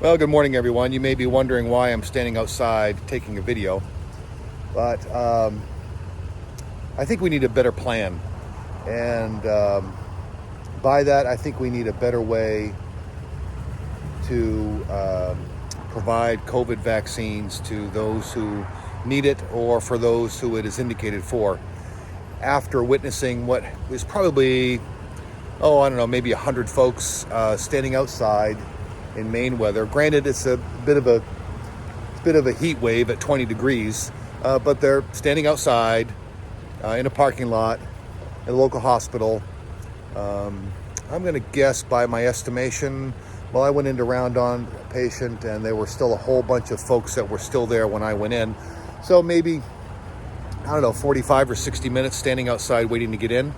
Well, good morning, everyone. You may be wondering why I'm standing outside taking a video, but I think we need a better plan. And by that, I think we need a better way to provide COVID vaccines to those who need it or for those who it is indicated for. After witnessing what is probably, I don't know, maybe 100 folks standing outside in Maine weather. Granted, it's a bit of a heat wave at 20 degrees, but they're standing outside in a parking lot at a local hospital. I'm going to guess by my estimation, well, I went in to round on a patient and there were still a whole bunch of folks that were still there when I went in. So maybe, 45 or 60 minutes standing outside waiting to get in.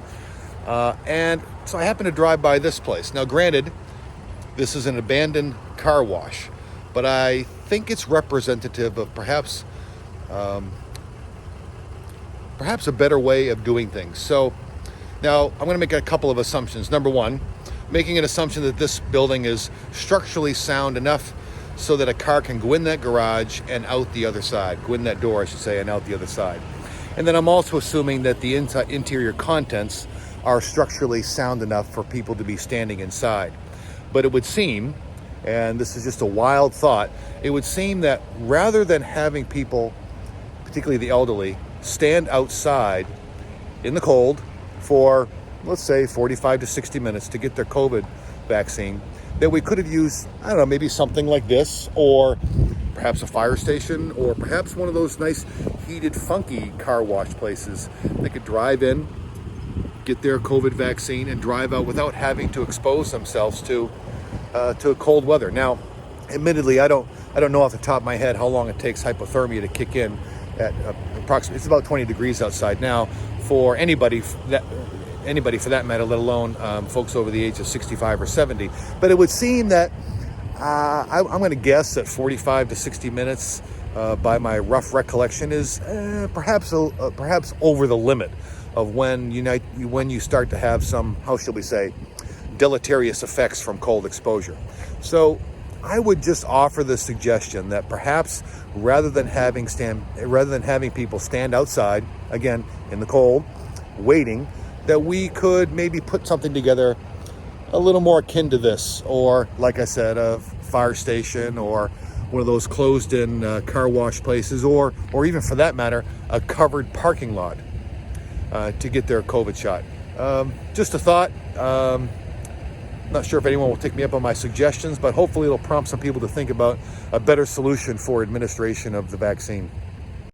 And so I happened to drive by this place. Now, granted, this is an abandoned car wash, but I think it's representative of perhaps a better way of doing things. So now I'm going to make a couple of assumptions. Number one, making an assumption that this building is structurally sound enough so that a car can go in that garage and out the other side, go in that door, I should say, and out the other side. And then I'm also assuming that the interior contents are structurally sound enough for people to be standing inside. But it would seem, and this is just a wild thought, it would seem that rather than having people, particularly the elderly, stand outside in the cold for, let's say, 45 to 60 minutes to get their COVID vaccine, that we could have used, maybe something like this, or perhaps a fire station, or perhaps one of those nice heated, funky car wash places. They could drive in, get their COVID vaccine, and drive out without having to expose themselves to cold weather. Now, admittedly, I don't know off the top of my head how long it takes hypothermia to kick in at approximately, it's about 20 degrees outside now for anybody for that matter, let alone folks over the age of 65 or 70. But it would seem that I'm going to guess that 45 to 60 minutes, by my rough recollection, is perhaps over the limit of when you start to have some, how shall we say, deleterious effects from cold exposure. So I would just offer the suggestion that perhaps rather than having people stand outside again in the cold waiting, that we could maybe put something together a little more akin to this, or like I said, a fire station or one of those closed-in car wash places, or even for that matter, a covered parking lot to get their COVID shot. Just a thought. Not sure if anyone will take me up on my suggestions, but hopefully it'll prompt some people to think about a better solution for administration of the vaccine.